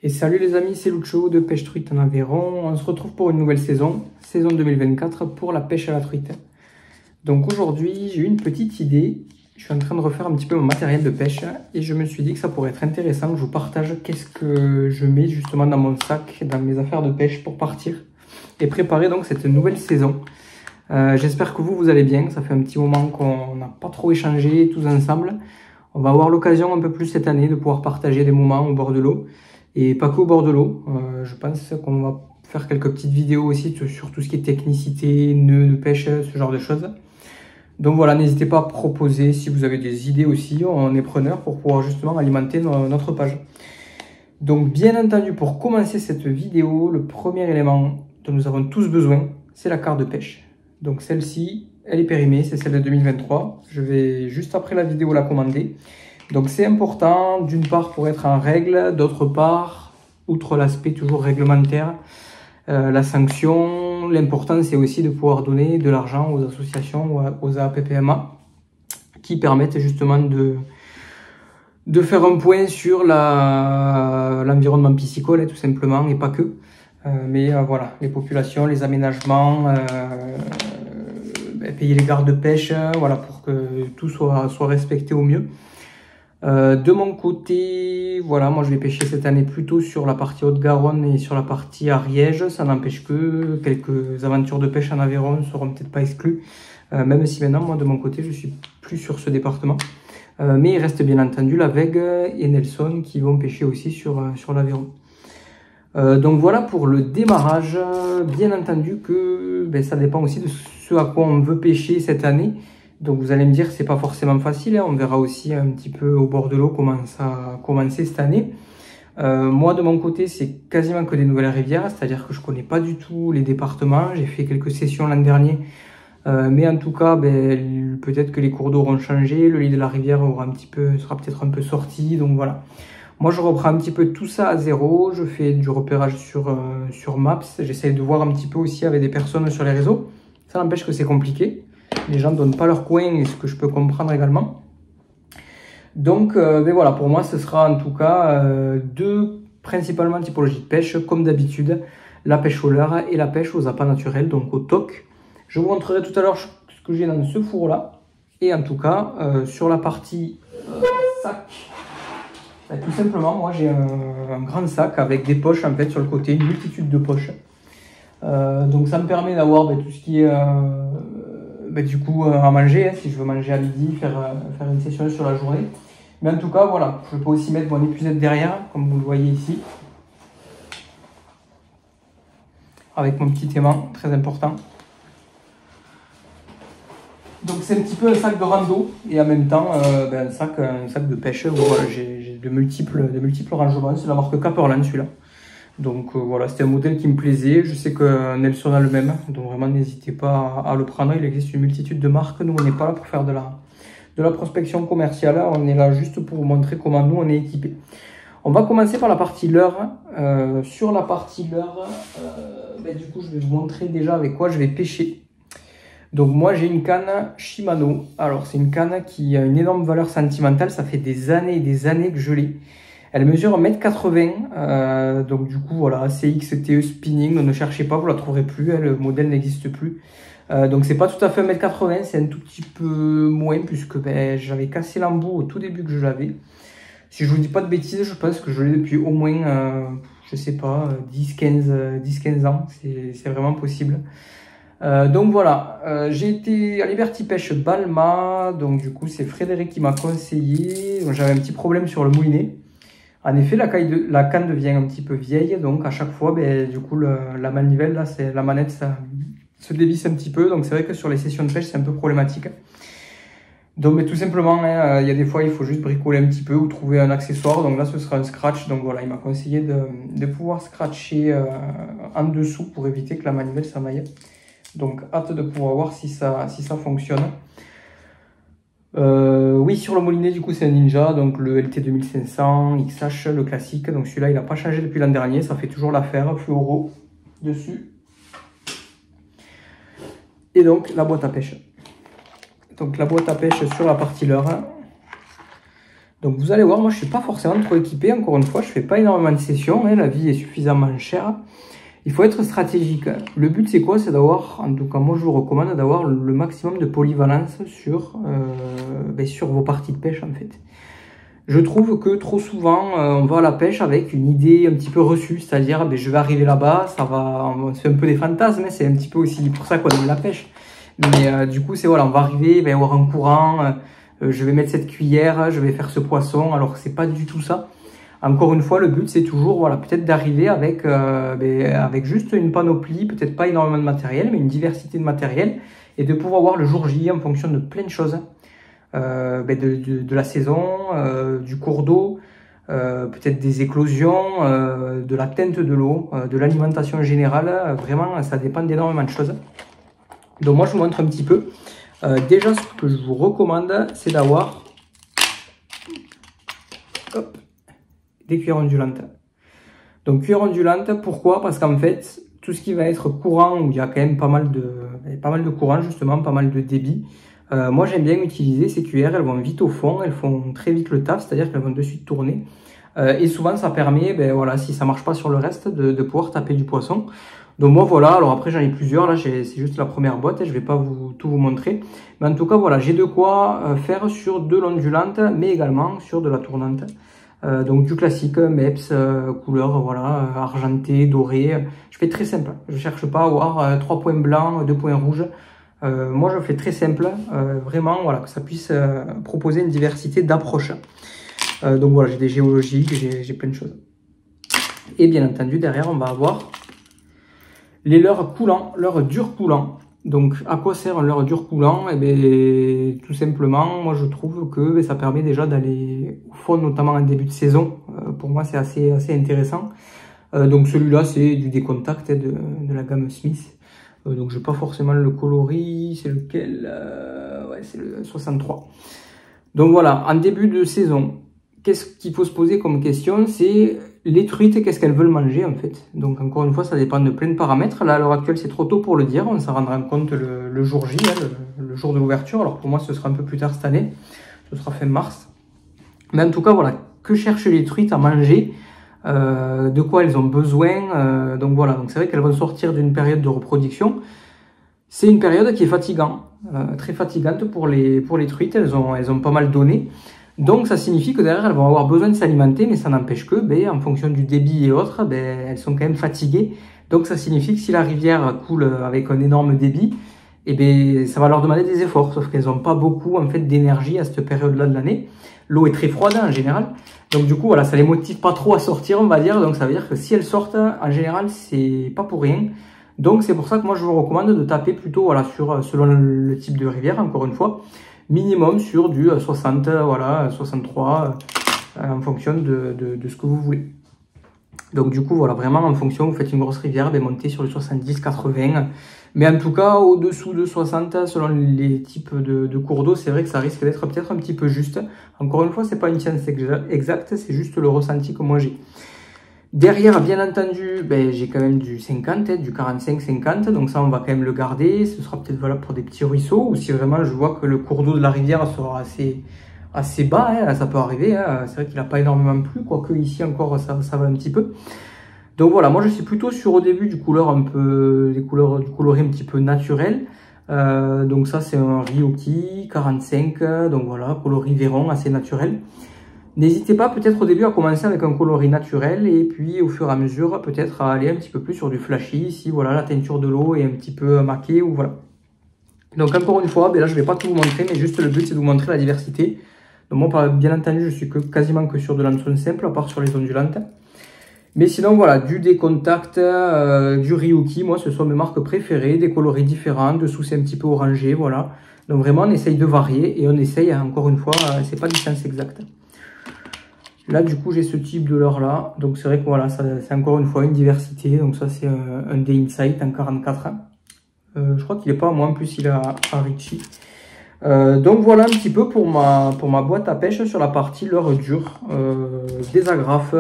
Et salut les amis, c'est Lucho de Pêche Truite en Aveyron. On se retrouve pour une nouvelle saison, saison 2024 pour la pêche à la truite. Donc aujourd'hui, j'ai eu une petite idée. Je suis en train de refaire un petit peu mon matériel de pêche et je me suis dit que ça pourrait être intéressant que je vous partage qu'est-ce que je mets justement dans mon sac, dans mes affaires de pêche pour partir et préparer donc cette nouvelle saison. J'espère que vous allez bien. Ça fait un petit moment qu'on n'a pas trop échangé tous ensemble. On va avoir l'occasion un peu plus cette année de pouvoir partager des moments au bord de l'eau. Et pas que au bord de l'eau, je pense qu'on va faire quelques petites vidéos aussi sur tout ce qui est technicité, nœuds de pêche, ce genre de choses. Donc voilà, n'hésitez pas à proposer si vous avez des idées aussi, on est preneur pour pouvoir justement alimenter notre page. Donc bien entendu, pour commencer cette vidéo, le premier élément dont nous avons tous besoin, c'est la carte de pêche. Donc celle-ci, elle est périmée, c'est celle de 2023. Je vais juste après la vidéo la commander. Donc c'est important, d'une part pour être en règle, d'autre part, outre l'aspect toujours réglementaire, la sanction, l'important c'est aussi de pouvoir donner de l'argent aux associations ou aux APPMA qui permettent justement de faire un point sur l'environnement piscicole tout simplement et pas que. Mais voilà, les populations, les aménagements, payer les gardes de pêche, voilà, pour que tout soit respecté au mieux. De mon côté, voilà, moi je vais pêcher cette année plutôt sur la partie Haute-Garonne et sur la partie Ariège. Ça n'empêche que quelques aventures de pêche en Aveyron ne seront peut-être pas exclues, même si maintenant, moi de mon côté, je suis plus sur ce département. Mais il reste bien entendu la Vègue et Nelson qui vont pêcher aussi sur l'Aveyron. Donc voilà pour le démarrage. Bien entendu que ça dépend aussi de ce à quoi on veut pêcher cette année. Donc vous allez me dire c'est pas forcément facile, hein. On verra aussi un petit peu au bord de l'eau comment ça a commencé cette année. Moi de mon côté c'est quasiment que des nouvelles rivières, c'est-à-dire que je connais pas du tout les départements. J'ai fait quelques sessions l'an dernier, mais en tout cas peut-être que les cours d'eau auront changé, le lit de la rivière sera peut-être un peu sorti, donc voilà. Moi je reprends un petit peu tout ça à zéro, je fais du repérage sur Maps, j'essaye de voir un petit peu aussi avec des personnes sur les réseaux. Ça n'empêche que c'est compliqué. Les gens ne donnent pas leur coin, et ce que je peux comprendre également. Donc voilà, pour moi, ce sera en tout cas deux principalement typologies de pêche, comme d'habitude, la pêche au leurre et la pêche aux appâts naturels, donc au toc. Je vous montrerai tout à l'heure ce que j'ai dans ce four-là. Et en tout cas, sur la partie sac, tout simplement, moi j'ai un grand sac avec des poches en fait sur le côté, une multitude de poches. Donc ça me permet d'avoir tout ce qui est du coup à manger, hein, si je veux manger à midi, faire une session sur la journée. Mais en tout cas voilà, je peux aussi mettre mon épuisette derrière, comme vous le voyez ici, avec mon petit aimant, très important. Donc c'est un petit peu un sac de rando et en même temps un sac de pêche où voilà, j'ai de multiples rangements. C'est la marque Caperland celui-là. Donc voilà, c'était un modèle qui me plaisait. Je sais que Nelson a le même, donc vraiment n'hésitez pas à le prendre. Il existe une multitude de marques. Nous, on n'est pas là pour faire de la prospection commerciale. On est là juste pour vous montrer comment nous, on est équipés. On va commencer par la partie leurre. Sur la partie leurre, du coup, je vais vous montrer déjà avec quoi je vais pêcher. Donc moi, j'ai une canne Shimano. Alors, c'est une canne qui a une énorme valeur sentimentale. Ça fait des années et des années que je l'ai. Elle mesure 1,80 m, donc du coup voilà, CXTE Spinning, ne cherchez pas, vous la trouverez plus, hein, le modèle n'existe plus. Donc c'est pas tout à fait 1,80 m, c'est un tout petit peu moins puisque j'avais cassé l'embout au tout début que je l'avais. Si je vous dis pas de bêtises, je pense que je l'ai depuis au moins, je sais pas, 10-15 ans, c'est vraiment possible. Donc voilà, j'ai été à Liberty Pêche Balma, donc du coup c'est Frédéric qui m'a conseillé, j'avais un petit problème sur le moulinet. En effet, la canne devient un petit peu vieille, donc à chaque fois, du coup, la manivelle, là, la manette, ça se dévisse un petit peu. Donc c'est vrai que sur les sessions de pêche, c'est un peu problématique. Donc mais tout simplement, il y a des fois, il faut juste bricoler un petit peu ou trouver un accessoire. Donc là, ce sera un scratch. Donc voilà, il m'a conseillé de pouvoir scratcher en dessous pour éviter que la manivelle s'amaille. Donc hâte de pouvoir voir si ça fonctionne. Oui, sur le moulinet, du coup, c'est un Ninja, donc le LT 2500 XH, le classique. Donc celui-là, il n'a pas changé depuis l'an dernier, ça fait toujours l'affaire, fluoro dessus. Et donc la boîte à pêche. Donc la boîte à pêche sur la partie leurre. Donc vous allez voir, moi je suis pas forcément trop équipé, encore une fois, je fais pas énormément de sessions, hein, la vie est suffisamment chère. Il faut être stratégique. Le but c'est quoi? C'est d'avoir, en tout cas moi je vous recommande d'avoir le maximum de polyvalence sur vos parties de pêche en fait. Je trouve que trop souvent on va à la pêche avec une idée un petit peu reçue, c'est-à-dire je vais arriver là-bas, on se fait un peu des fantasmes, c'est un petit peu aussi pour ça qu'on aime la pêche. Mais du coup c'est voilà, on va arriver, il va y avoir un courant, je vais mettre cette cuillère, je vais faire ce poisson, alors que c'est pas du tout ça. Encore une fois, le but c'est toujours voilà, peut-être d'arriver avec juste une panoplie, peut-être pas énormément de matériel, mais une diversité de matériel, et de pouvoir voir le jour J en fonction de plein de choses, de la saison, du cours d'eau, peut-être des éclosions, de la teinte de l'eau, de l'alimentation générale, vraiment ça dépend d'énormément de choses. Donc moi je vous montre un petit peu. Déjà ce que je vous recommande c'est d'avoir des cuillères ondulantes. Donc cuillères ondulantes, pourquoi? Parce qu'en fait, tout ce qui va être courant, où il y a quand même pas mal de courant justement, pas mal de débit, moi j'aime bien utiliser ces cuillères, elles vont vite au fond, elles font très vite le taf, c'est-à-dire qu'elles vont de suite tourner. Et souvent ça permet, voilà, si ça marche pas sur le reste, de pouvoir taper du poisson. Donc moi voilà, alors après j'en ai plusieurs, là c'est juste la première boîte, je vais pas tout vous montrer. Mais en tout cas voilà, j'ai de quoi faire sur de l'ondulante, mais également sur de la tournante. Donc du classique, MEPS, couleur voilà, argenté, doré. Je fais très simple, je cherche pas à avoir 3 points blancs, 2 points rouges. Moi je fais très simple, vraiment voilà, que ça puisse proposer une diversité d'approches. Donc voilà, j'ai des géologiques, j'ai plein de choses. Et bien entendu derrière on va avoir les leurres coulants, leurres durs coulants. Donc à quoi sert un leurre dur coulant? Eh bien, tout simplement, moi je trouve que ça permet déjà d'aller au fond, notamment en début de saison. Pour moi c'est assez intéressant. Donc celui-là c'est du décontact de la gamme Smith. Donc je n'ai pas forcément le coloris, c'est lequel? Ouais, c'est le 63. Donc voilà, en début de saison, qu'est-ce qu'il faut se poser comme question? C'est les truites, qu'est-ce qu'elles veulent manger en fait? Donc encore une fois, ça dépend de plein de paramètres. Là, à l'heure actuelle, c'est trop tôt pour le dire. On s'en rendra compte le jour J, hein, le jour de l'ouverture. Alors pour moi, ce sera un peu plus tard cette année. Ce sera fin mars. Mais en tout cas, voilà, que cherchent les truites à manger? De quoi elles ont besoin? Donc voilà, donc c'est vrai qu'elles vont sortir d'une période de reproduction. C'est une période qui est fatigante, très fatigante pour les truites. Elles ont pas mal donné. Donc ça signifie que derrière elles vont avoir besoin de s'alimenter, mais ça n'empêche que, en fonction du débit et autres, elles sont quand même fatiguées. Donc ça signifie que si la rivière coule avec un énorme débit, ça va leur demander des efforts, sauf qu'elles n'ont pas beaucoup en fait d'énergie à cette période-là de l'année. L'eau est très froide en général, donc du coup voilà, ça les motive pas trop à sortir, on va dire. Donc ça veut dire que si elles sortent, en général, c'est pas pour rien. Donc c'est pour ça que moi je vous recommande de taper plutôt voilà selon le type de rivière, encore une fois. Minimum sur du 60, voilà, 63, en fonction de ce que vous voulez. Donc du coup, voilà, vraiment en fonction, vous faites une grosse rivière, montez sur le 70, 80. Mais en tout cas, au-dessous de 60, selon les types de cours d'eau, c'est vrai que ça risque d'être peut-être un petit peu juste. Encore une fois, c'est pas une science exacte, c'est juste le ressenti que moi j'ai. Derrière, bien entendu, j'ai quand même du 50, du 45-50, donc ça on va quand même le garder. Ce sera peut-être valable pour des petits ruisseaux, ou si vraiment je vois que le cours d'eau de la rivière sera assez bas, hein, ça peut arriver. Hein. C'est vrai qu'il n'a pas énormément plu, quoique ici encore ça va un petit peu. Donc voilà, moi je suis plutôt sur au début du coloris un petit peu naturel. Donc ça c'est un Ryoki 45, donc voilà, coloris Véron assez naturel. N'hésitez pas peut-être au début à commencer avec un coloris naturel et puis au fur et à mesure peut-être à aller un petit peu plus sur du flashy si voilà la teinture de l'eau est un petit peu maquée ou voilà. Donc encore une fois, là je vais pas tout vous montrer, mais juste le but c'est de vous montrer la diversité. Donc moi bien entendu je suis quasiment que sur de l'anson simple à part sur les ondulantes. Mais sinon voilà, du décontact, du Ryoki, moi ce sont mes marques préférées, des coloris différents, dessous c'est un petit peu orangé, voilà. Donc vraiment on essaye de varier et on essaye encore une fois, c'est pas du sens exact. Là, du coup, j'ai ce type de leurre là. Donc, c'est vrai que voilà, c'est encore une fois une diversité. Donc, ça, c'est un des Insight en 44. Je crois qu'il n'est pas à moi. En plus, il est à Richie. Donc, voilà un petit peu pour ma boîte à pêche sur la partie leurre dure. Des agrafes.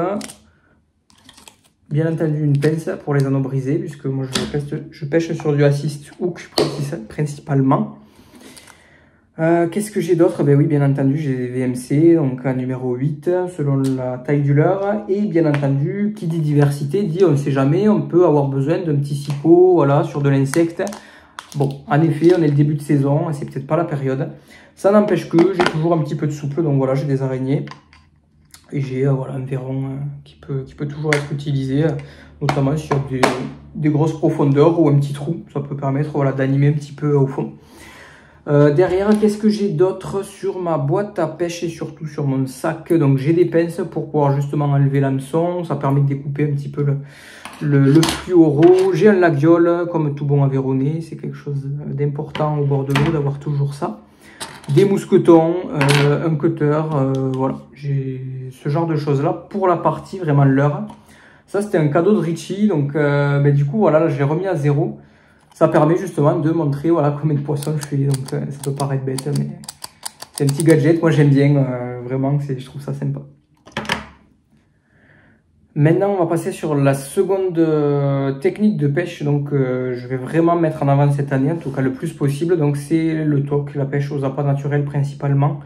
Bien entendu, une pince pour les anneaux brisés. Puisque moi, je pêche sur du assist hook principalement. Qu'est-ce que j'ai d'autre? Ben oui, bien entendu, j'ai des VMC, donc un numéro 8, selon la taille du leurre. Et bien entendu, qui dit diversité, dit on ne sait jamais, on peut avoir besoin d'un petit sicot, voilà, sur de l'insecte. Bon, en effet, on est le début de saison, c'est peut-être pas la période. Ça n'empêche que j'ai toujours un petit peu de souple, donc voilà, j'ai des araignées. Et j'ai voilà, un verron qui peut toujours être utilisé, notamment sur des grosses profondeurs ou un petit trou. Ça peut permettre voilà, d'animer un petit peu au fond. Derrière, qu'est-ce que j'ai d'autre sur ma boîte à pêche et surtout sur mon sac? Donc j'ai des pinces pour pouvoir justement enlever l'hameçon. Ça permet de découper un petit peu le fluoro. J'ai un laguiole, comme tout bon Aveyronais. C'est quelque chose d'important au bord de l'eau d'avoir toujours ça. Des mousquetons, un cutter, voilà. J'ai ce genre de choses là pour la partie vraiment leurre. Ça c'était un cadeau de Richie, donc du coup voilà, là, je l'ai remis à 0. Ça permet justement de montrer voilà, combien de poissons je fais, donc ça peut paraître bête, mais c'est un petit gadget, moi j'aime bien, vraiment, je trouve ça sympa. Maintenant, on va passer sur la seconde technique de pêche, donc je vais vraiment mettre en avant cette année, en tout cas le plus possible, donc c'est le toc, la pêche aux appâts naturels principalement,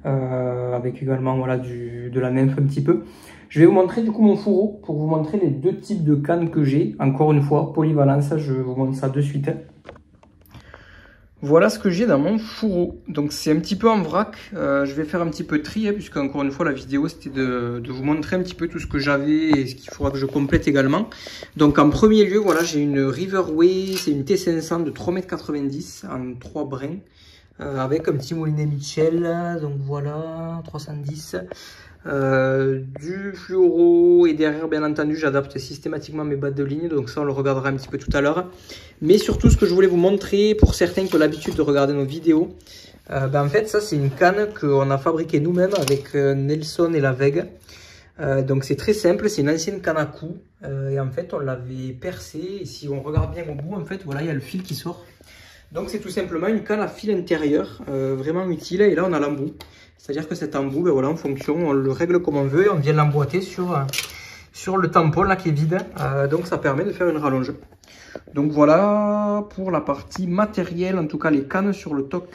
avec également voilà, de la nymphe un petit peu. Je vais vous montrer du coup mon fourreau pour vous montrer les deux types de cannes que j'ai. Encore une fois, polyvalence, je vous montre ça de suite. Voilà ce que j'ai dans mon fourreau. Donc c'est un petit peu en vrac. Je vais faire un petit peu de tri, puisque encore une fois la vidéo c'était de vous montrer un petit peu tout ce que j'avais et ce qu'il faudra que je complète également. Donc en premier lieu, voilà, j'ai une Riverway, c'est une T500 de 3,90 m en 3 brins. Avec un petit moulinet Mitchell, donc voilà, 310. Du fluoro et derrière bien entendu j'adapte systématiquement mes battes de ligne, donc ça on le regardera un petit peu tout à l'heure. Mais surtout ce que je voulais vous montrer pour certains qui ont l'habitude de regarder nos vidéos, en fait ça c'est une canne qu'on a fabriquée nous-mêmes avec Nelson et la Veg. Donc c'est très simple, c'est une ancienne canne à coups et en fait on l'avait percée et si on regarde bien au bout en fait voilà il y a le fil qui sort. Donc c'est tout simplement une canne à fil intérieur, vraiment utile, et là on a l'embout. C'est-à-dire que cet embout, ben voilà, en fonction, on le règle comme on veut et on vient l'emboîter sur le tampon là qui est vide. Donc ça permet de faire une rallonge. Donc voilà pour la partie matérielle, en tout cas les cannes sur le toc.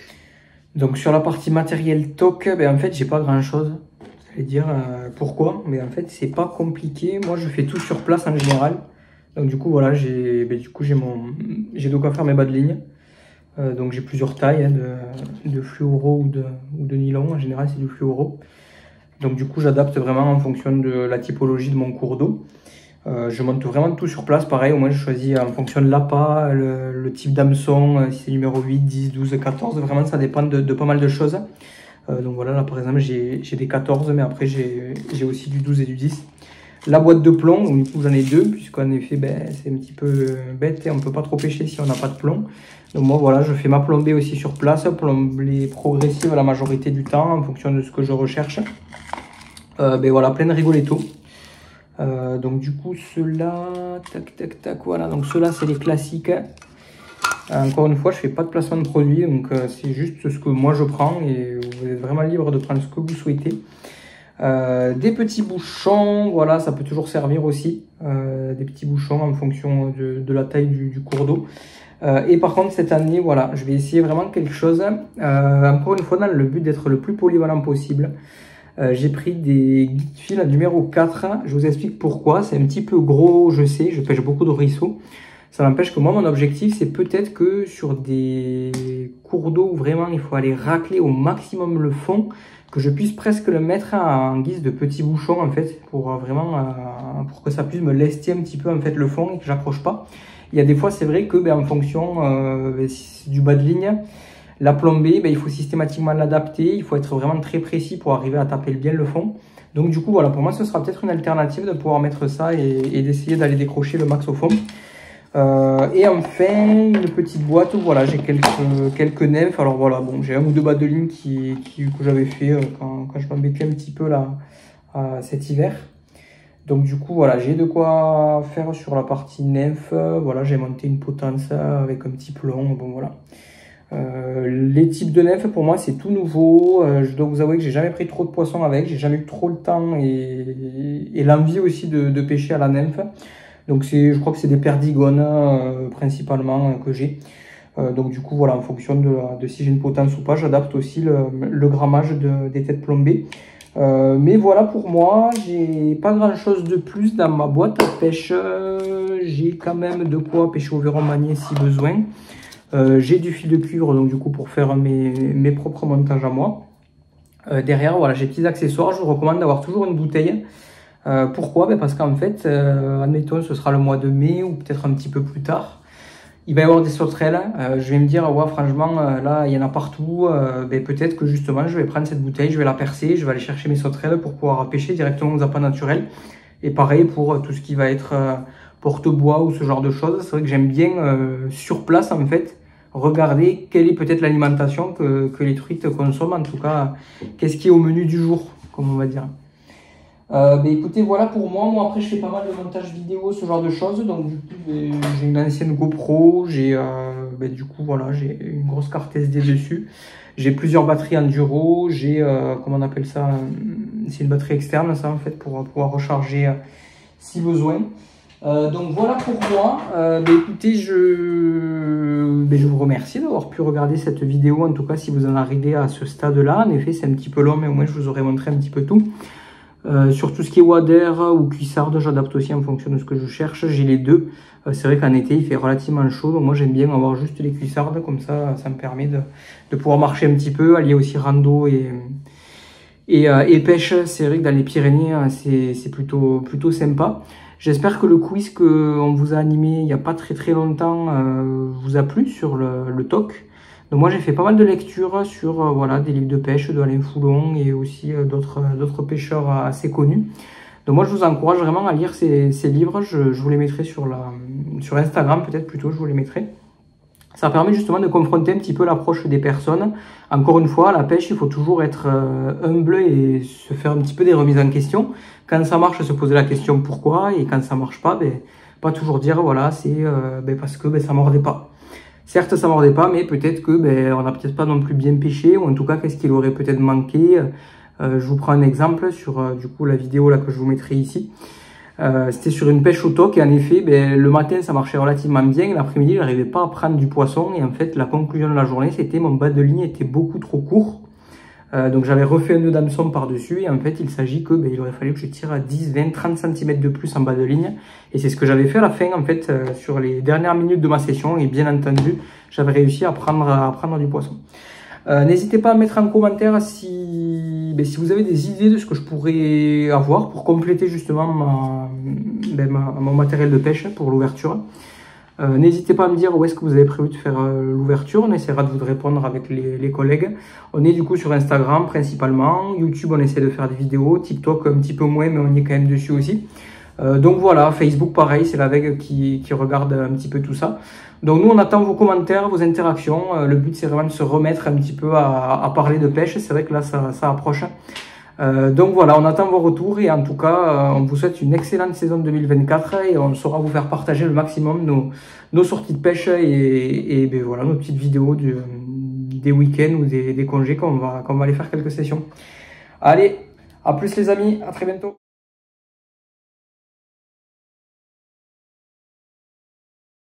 Donc sur la partie matérielle toc, en fait j'ai pas grand chose. Vous allez dire pourquoi, mais en fait c'est pas compliqué. Moi je fais tout sur place en général. Donc du coup voilà, j'ai de quoi faire mes bas de ligne. Donc j'ai plusieurs tailles de fluoro ou de nylon, en général c'est du fluoro. Donc du coup j'adapte vraiment en fonction de la typologie de mon cours d'eau. Je monte vraiment tout sur place, pareil, au moins je choisis en fonction de l'appât, le type d'hameçon, si c'est numéro 8, 10, 12, 14, vraiment ça dépend de pas mal de choses. Donc voilà, là par exemple j'ai des 14, mais après j'ai aussi du 12 et du 10. La boîte de plomb, du coup j'en ai deux, puisqu'en effet c'est un petit peu bête et on ne peut pas trop pêcher si on n'a pas de plomb. Donc moi voilà, je fais ma plombée aussi sur place, plombée progressive la majorité du temps en fonction de ce que je recherche. Voilà, plein de rigoletto. Donc du coup ceux-là, tac, voilà, donc ceux-là c'est les classiques. Encore une fois, je fais pas de placement de produit, donc c'est juste ce que moi je prends et vous êtes vraiment libre de prendre ce que vous souhaitez. Des petits bouchons, voilà, ça peut toujours servir aussi, des petits bouchons en fonction de la taille du cours d'eau. Et par contre cette année, voilà, je vais essayer vraiment quelque chose, encore une fois dans le but d'être le plus polyvalent possible. J'ai pris des guides fil numéro 4, je vous explique pourquoi, c'est un petit peu gros, je sais, je pêche beaucoup de ruisseaux. Ça n'empêche que moi, mon objectif, c'est peut-être que sur des cours d'eau où vraiment il faut aller racler au maximum le fond, que je puisse presque le mettre en guise de petits bouchons en fait, pour vraiment pour que ça puisse me lester un petit peu en fait le fond et que j'accroche pas. Il y a des fois, c'est vrai que en fonction du bas de ligne, la plombée, il faut systématiquement l'adapter, il faut être vraiment très précis pour arriver à taper bien le fond. Donc du coup, voilà, pour moi, ce sera peut-être une alternative de pouvoir mettre ça et d'essayer d'aller décrocher le max au fond. Et enfin, une petite boîte où voilà, j'ai quelques nymphes. Alors voilà, bon, j'ai un ou deux bas de ligne que j'avais fait quand je m'embêtais un petit peu là cet hiver. Donc du coup, voilà, j'ai de quoi faire sur la partie nymphe. Voilà, j'ai monté une potence avec un petit plomb. Bon voilà. Les types de nymphes, pour moi, c'est tout nouveau. Je dois vous avouer que j'ai jamais pris trop de poissons avec. J'ai jamais eu trop le temps et l'envie aussi de pêcher à la nymphe. Donc je crois que c'est des perdigones principalement que j'ai. Donc du coup, voilà, en fonction de si j'ai une potence ou pas, j'adapte aussi le grammage des têtes plombées. Mais voilà, pour moi, j'ai pas grand chose de plus dans ma boîte à pêche. J'ai quand même de quoi pêcher au verron manié si besoin. J'ai du fil de cuivre, donc du coup pour faire mes propres montages à moi. Derrière, voilà, j'ai des petits accessoires. Je vous recommande d'avoir toujours une bouteille. Pourquoi? Ben parce qu'en fait, admettons, ce sera le mois de mai ou peut-être un petit peu plus tard. Il va y avoir des sauterelles. Je vais me dire, ouais, franchement, là, il y en a partout. Ben, peut-être que justement, je vais prendre cette bouteille, je vais la percer, je vais aller chercher mes sauterelles pour pouvoir pêcher directement aux appâts naturels. Et pareil pour tout ce qui va être porte-bois ou ce genre de choses. C'est vrai que j'aime bien, sur place, en fait, regarder quelle est peut-être l'alimentation que les truites consomment. En tout cas, qu'est-ce qui est au menu du jour, comme on va dire. Ben écoutez, voilà pour moi. Moi, après, je fais pas mal de montage vidéo, ce genre de choses. Donc, du coup, j'ai une ancienne GoPro. Du coup, voilà, j'ai une grosse carte SD dessus. J'ai plusieurs batteries Enduro. J'ai, comment on appelle ça? C'est une batterie externe, ça, en fait, pour pouvoir recharger si besoin. Donc, voilà pour moi. Écoutez, je vous remercie d'avoir pu regarder cette vidéo. En tout cas, si vous en arrivez à ce stade-là. En effet, c'est un petit peu long, mais au moins, je vous aurais montré un petit peu tout. Sur tout ce qui est wader ou cuissarde, j'adapte aussi en fonction de ce que je cherche. J'ai les deux. C'est vrai qu'en été, il fait relativement chaud. Donc moi, j'aime bien avoir juste les cuissardes. Comme ça me permet de pouvoir marcher un petit peu, allier aussi rando et pêche. C'est vrai que dans les Pyrénées, c'est plutôt sympa. J'espère que le quiz qu'on vous a animé il n'y a pas très longtemps vous a plu sur le TOC. Donc moi j'ai fait pas mal de lectures sur voilà, des livres de pêche de Alain Foulon et aussi d'autres pêcheurs assez connus. Donc moi je vous encourage vraiment à lire ces livres. Je vous les mettrai sur Instagram peut-être plutôt, je vous les mettrai. Ça permet justement de confronter un petit peu l'approche des personnes. Encore une fois, à la pêche, il faut toujours être humble et se faire un petit peu des remises en question. Quand ça marche, se poser la question pourquoi, et quand ça marche pas, pas toujours dire voilà, c'est parce que ça mordait pas. Certes, ça mordait pas, mais peut-être que on n'a peut-être pas non plus bien pêché, ou en tout cas, qu'est-ce qu'il aurait peut-être manqué. Je vous prends un exemple sur du coup la vidéo là que je vous mettrai ici. C'était sur une pêche au TOC, et en effet, le matin ça marchait relativement bien, l'après-midi je n'arrivais pas à prendre du poisson, et en fait la conclusion de la journée c'était mon bas de ligne était beaucoup trop court. Donc j'avais refait un nœud d'hameçon par-dessus, et en fait il s'agit que il aurait fallu que je tire à 10, 20, 30 cm de plus en bas de ligne. Et c'est ce que j'avais fait à la fin en fait sur les dernières minutes de ma session, et bien entendu j'avais réussi à prendre du poisson. N'hésitez pas à mettre en commentaire si vous avez des idées de ce que je pourrais avoir pour compléter justement mon matériel de pêche pour l'ouverture. N'hésitez pas à me dire où est-ce que vous avez prévu de faire l'ouverture. On essaiera de vous répondre avec les collègues. On est du coup sur Instagram principalement. YouTube, on essaie de faire des vidéos. TikTok, un petit peu moins, mais on y est quand même dessus aussi. Donc voilà, Facebook pareil, c'est la veille qui regarde un petit peu tout ça. Donc nous on attend vos commentaires, vos interactions. Le but c'est vraiment de se remettre un petit peu à parler de pêche. C'est vrai que là ça approche. Donc voilà, on attend vos retours, et en tout cas on vous souhaite une excellente saison 2024, et on saura vous faire partager le maximum nos sorties de pêche et voilà, nos petites vidéos des week-ends ou des congés qu'on va aller faire quelques sessions. Allez, à plus les amis, à très bientôt.